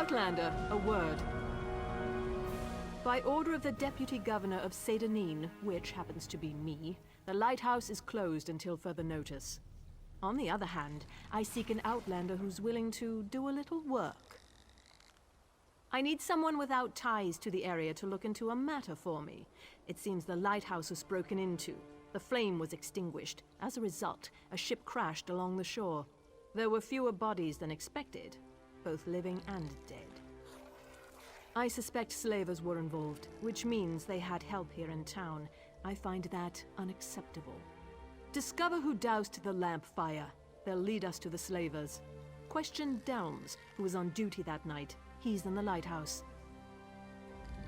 Outlander, a word. By order of the Deputy Governor of Seyda Neen, which happens to be me, the lighthouse is closed until further notice. On the other hand, I seek an outlander who's willing to do a little work. I need someone without ties to the area to look into a matter for me. It seems the lighthouse was broken into. The flame was extinguished. As a result, a ship crashed along the shore. There were fewer bodies than expected, both living and dead. I suspect slavers were involved, which means they had help here in town. I find that unacceptable. Discover who doused the lamp fire. They'll lead us to the slavers. Question Delms, who was on duty that night. He's in the lighthouse.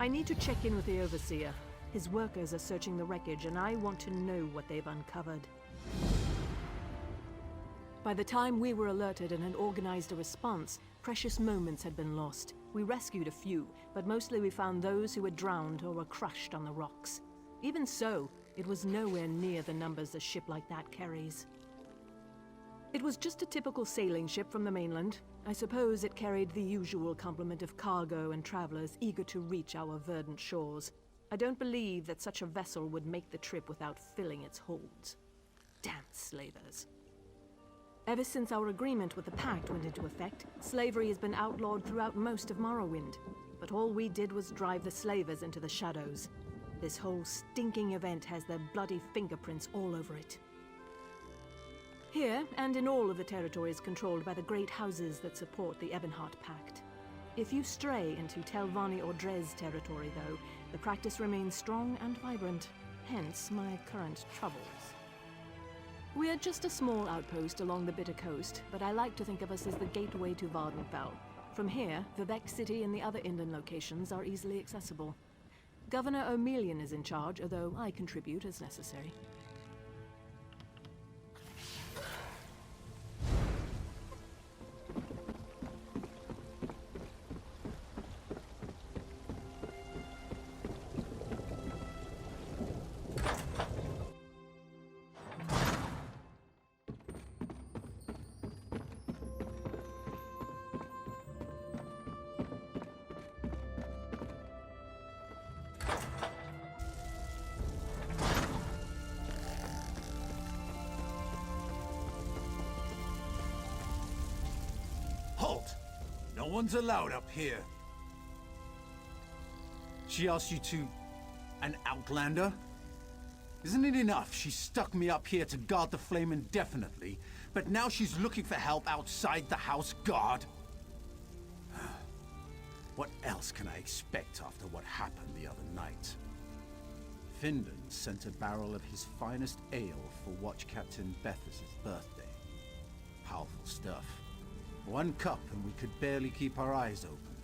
I need to check in with the Overseer. His workers are searching the wreckage, and I want to know what they've uncovered. By the time we were alerted and had organized a response, precious moments had been lost. We rescued a few, but mostly we found those who had drowned or were crushed on the rocks. Even so, it was nowhere near the numbers a ship like that carries. It was just a typical sailing ship from the mainland. I suppose it carried the usual complement of cargo and travelers eager to reach our verdant shores. I don't believe that such a vessel would make the trip without filling its holds. Damn slavers. Ever since our agreement with the Pact went into effect, slavery has been outlawed throughout most of Morrowind. But all we did was drive the slavers into the shadows. This whole stinking event has their bloody fingerprints all over it. Here, and in all of the territories controlled by the great houses that support the Ebonheart Pact. If you stray into Telvanni or Dres territory, though, the practice remains strong and vibrant, hence my current troubles. We are just a small outpost along the Bitter Coast, but I like to think of us as the gateway to Vvardenfell. From here, Vivec City and the other inland locations are easily accessible. Governor O'Melian is in charge, although I contribute as necessary. Halt! No one's allowed up here. She asked you to... an outlander? Isn't it enough she stuck me up here to guard the flame indefinitely, but now she's looking for help outside the house guard? What else can I expect after what happened the other night? Findon sent a barrel of his finest ale for Watch Captain Bethesda's birthday. Powerful stuff. One cup and we could barely keep our eyes open.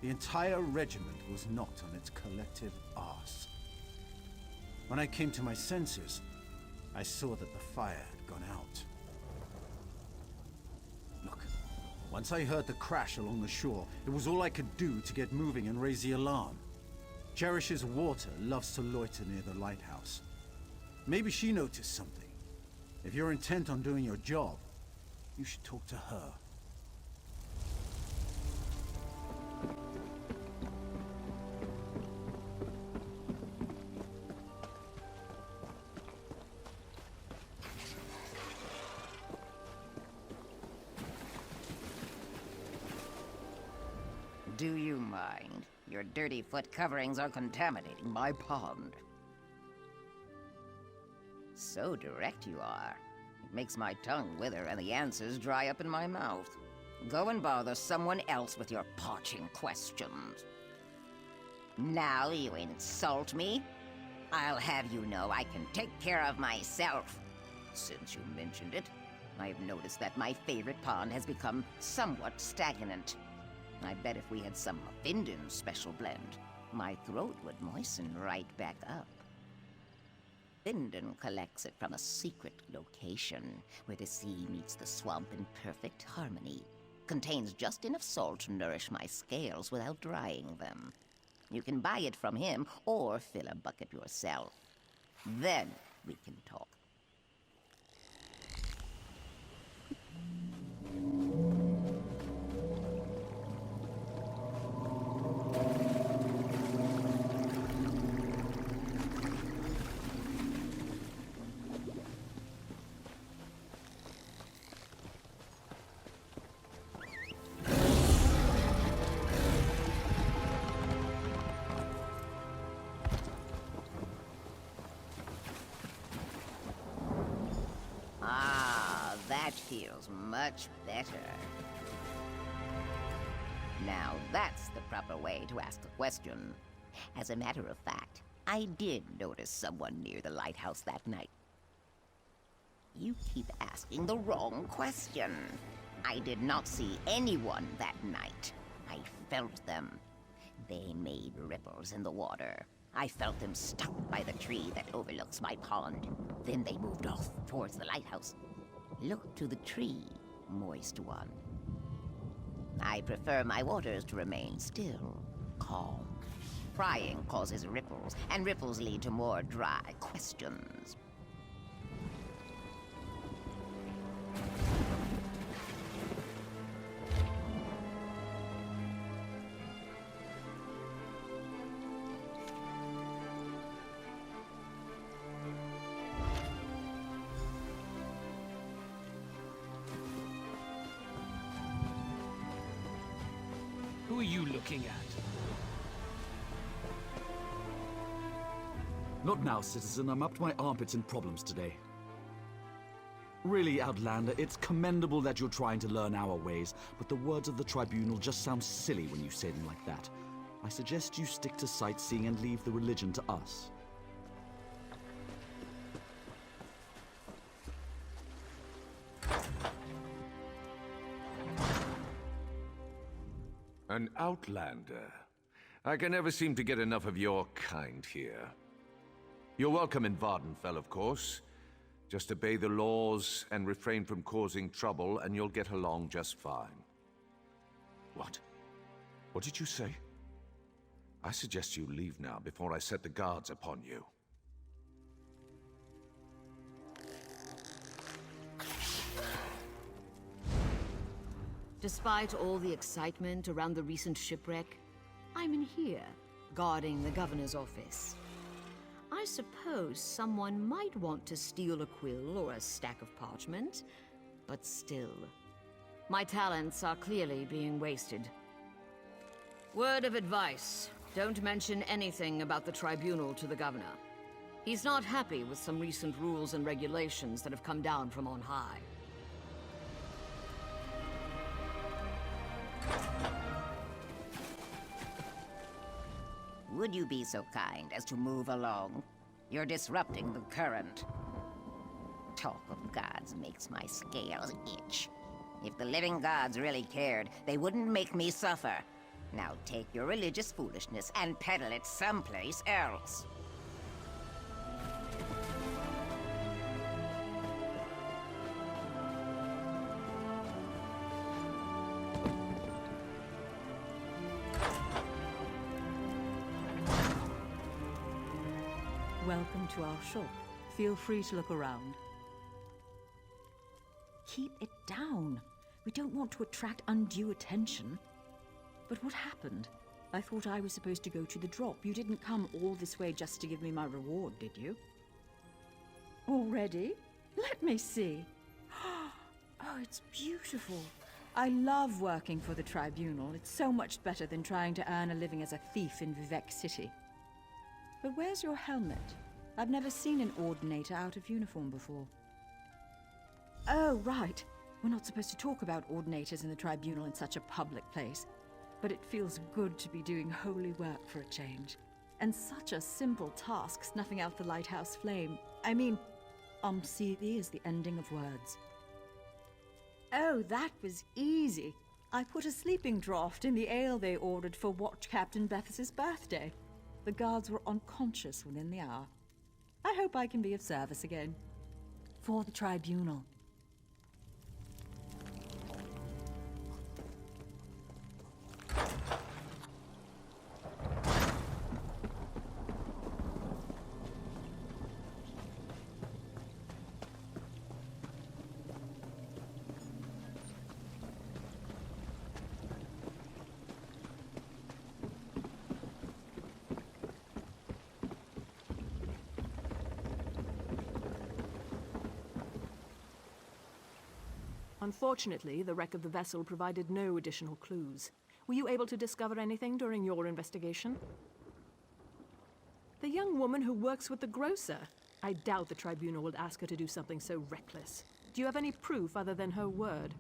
The entire regiment was knocked on its collective arse. When I came to my senses, I saw that the fire had gone out. Look, once I heard the crash along the shore, it was all I could do to get moving and raise the alarm. Cherish's water loves to loiter near the lighthouse. Maybe she noticed something. If you're intent on doing your job, you should talk to her. Do you mind? Your dirty foot coverings are contaminating my pond. So direct you are. It makes my tongue wither and the answers dry up in my mouth. Go and bother someone else with your parching questions. Now you insult me? I'll have you know I can take care of myself. Since you mentioned it, I've noticed that my favorite pond has become somewhat stagnant. I bet if we had some of Findon's special blend, my throat would moisten right back up. Findon collects it from a secret location, where the sea meets the swamp in perfect harmony. Contains just enough salt to nourish my scales without drying them. You can buy it from him, or fill a bucket yourself. Then we can talk. feels much better. Now that's the proper way to ask a question. As a matter of fact, I did notice someone near the lighthouse that night. You keep asking the wrong question. I did not see anyone that night. I felt them. They made ripples in the water. I felt them stuck by the tree that overlooks my pond. Then they moved off towards the lighthouse. Look to the tree, moist one. I prefer my waters to remain still, calm. Prying causes ripples, and ripples lead to more dry questions. Who are you looking at? Not now, citizen. I'm up to my armpits in problems today. Really, Outlander, it's commendable that you're trying to learn our ways, but the words of the Tribunal just sound silly when you say them like that. I suggest you stick to sightseeing and leave the religion to us. An Outlander. I can never seem to get enough of your kind here. You're welcome in Vvardenfell, of course. Just obey the laws and refrain from causing trouble, and you'll get along just fine. What? What did you say? I suggest you leave now before I set the guards upon you. Despite all the excitement around the recent shipwreck, I'm in here, guarding the governor's office. I suppose someone might want to steal a quill or a stack of parchment, but still, my talents are clearly being wasted. Word of advice, don't mention anything about the Tribunal to the governor. He's not happy with some recent rules and regulations that have come down from on high. Would you be so kind as to move along? You're disrupting the current. Talk of gods makes my scales itch. If the living gods really cared, they wouldn't make me suffer. Now take your religious foolishness and peddle it someplace else. Welcome to our shop. Feel free to look around. Keep it down. We don't want to attract undue attention. But what happened? I thought I was supposed to go to the drop. You didn't come all this way just to give me my reward, did you? Already? Let me see. Oh, it's beautiful. I love working for the Tribunal. It's so much better than trying to earn a living as a thief in Vivec City. But where's your helmet? I've never seen an Ordinator out of uniform before. Oh, right. We're not supposed to talk about Ordinators in the Tribunal in such a public place. But it feels good to be doing holy work for a change. And such a simple task, snuffing out the lighthouse flame. I mean, Umsethi is the ending of words. Oh, that was easy. I put a sleeping draught in the ale they ordered for Watch Captain Bethesda's birthday. The guards were unconscious within the hour. I hope I can be of service again. For the Tribunal. Unfortunately, the wreck of the vessel provided no additional clues. Were you able to discover anything during your investigation? The young woman who works with the grocer. I doubt the Tribunal would ask her to do something so reckless. Do you have any proof other than her word?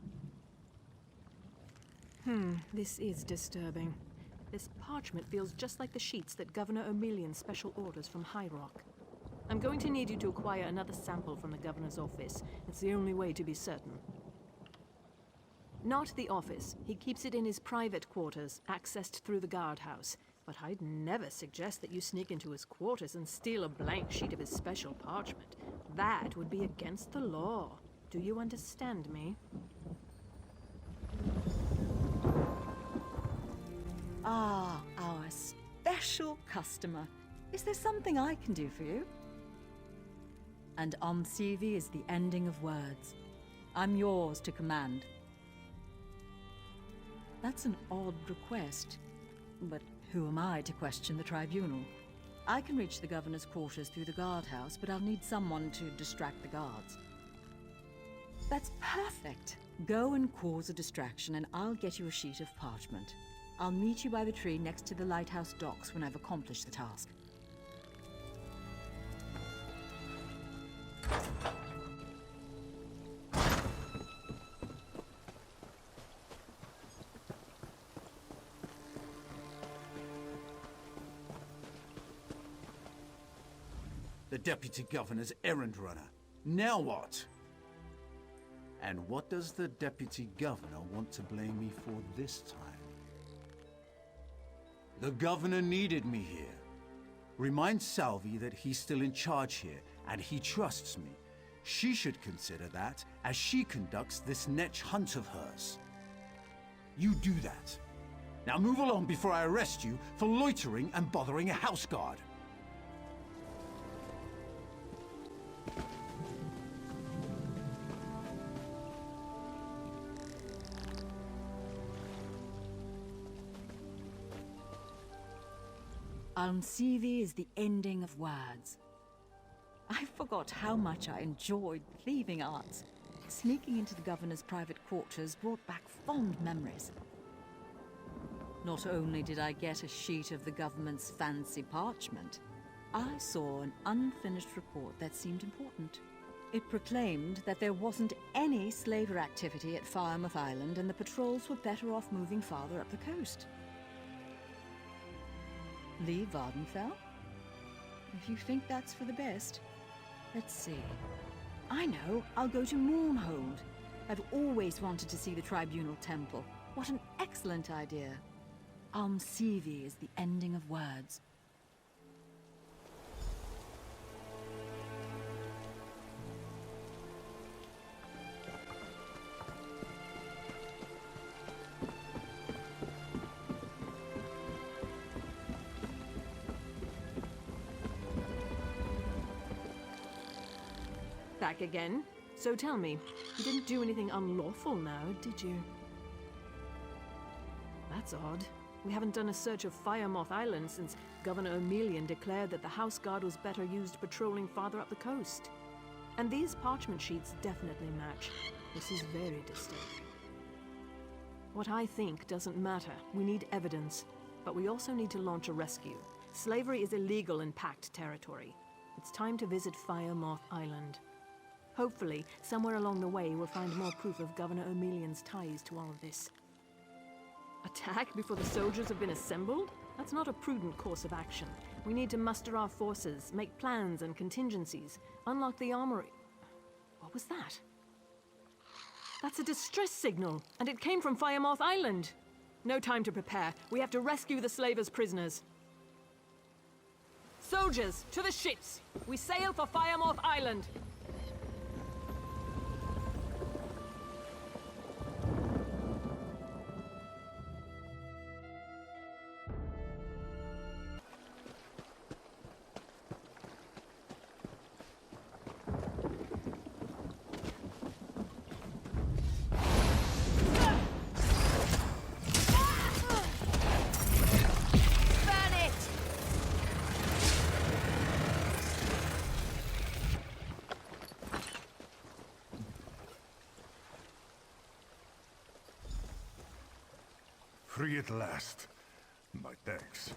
This is disturbing. This parchment feels just like the sheets that Governor O'Melian special orders from High Rock. I'm going to need you to acquire another sample from the governor's office. It's the only way to be certain. Not the office. He keeps it in his private quarters, accessed through the guardhouse. But I'd never suggest that you sneak into his quarters and steal a blank sheet of his special parchment. That would be against the law. Do you understand me? Ah, our special customer. Is there something I can do for you? And Omsivi is the ending of words. I'm yours to command. That's an odd request, but who am I to question the tribunal? I can reach the governor's quarters through the guardhouse, but I'll need someone to distract the guards. That's perfect. Go and cause a distraction, and I'll get you a sheet of parchment. I'll meet you by the tree next to the lighthouse docks when I've accomplished the task. The Deputy Governor's errand runner. Now what? And what does the Deputy Governor want to blame me for this time? The Governor needed me here. Remind Salvi that he's still in charge here, and he trusts me. She should consider that as she conducts this netch hunt of hers. You do that. Now move along before I arrest you for loitering and bothering a house guard. Almsivi is the ending of words. I forgot how much I enjoyed thieving arts. Sneaking into the governor's private quarters brought back fond memories. Not only did I get a sheet of the government's fancy parchment, I saw an unfinished report that seemed important. It proclaimed that there wasn't any slaver activity at Firemouth Island and the patrols were better off moving farther up the coast. Leave Vvardenfell? If you think that's for the best. Let's see. I know, I'll go to Mournhold. I've always wanted to see the Tribunal Temple. What an excellent idea. Almsivi is the ending of words. Back again? So tell me, you didn't do anything unlawful now, did you? That's odd. We haven't done a search of Firemoth Island since Governor O'Melian declared that the House Guard was better used patrolling farther up the coast. And these parchment sheets definitely match. This is very disturbing. What I think doesn't matter. We need evidence. But we also need to launch a rescue. Slavery is illegal in Pact territory. It's time to visit Firemoth Island. Hopefully, somewhere along the way, we'll find more proof of Governor O'Melian's ties to all of this. Attack before the soldiers have been assembled? That's not a prudent course of action. We need to muster our forces, make plans and contingencies, unlock the armory. What was that? That's a distress signal, and it came from Firemoth Island. No time to prepare. We have to rescue the slavers' prisoners. Soldiers, to the ships! We sail for Firemoth Island! Free at last. My thanks.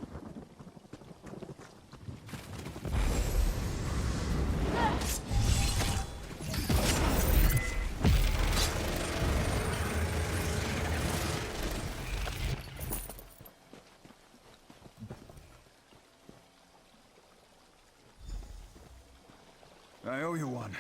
owe you one.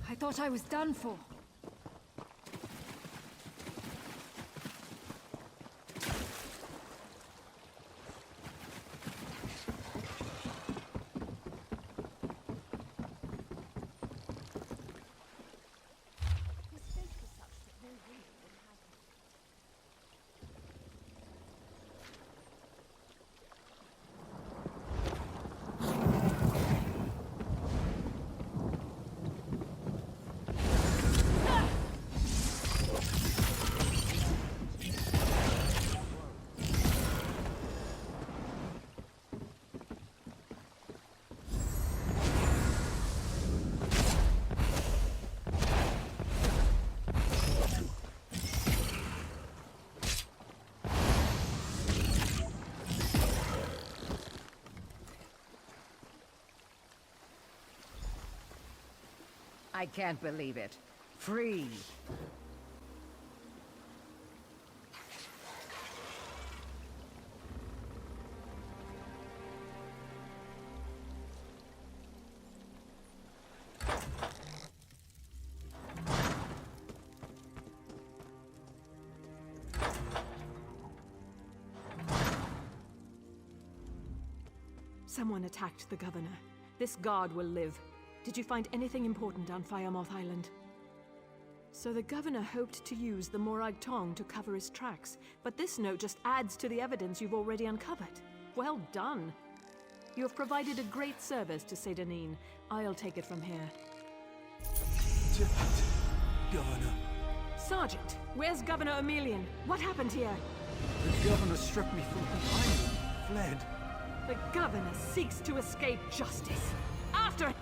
I thought I was done for. I can't believe it. Free. Someone attacked the governor. This guard will live. Did you find anything important on Firemoth Island? So the governor hoped to use the Morag Tong to cover his tracks, but this note just adds to the evidence you've already uncovered. Well done. You have provided a great service to Seyda Neen. I'll take it from here. Governor. Sergeant, where's Governor Emelian? What happened here? The governor struck me from behind and fled. The governor seeks to escape justice. After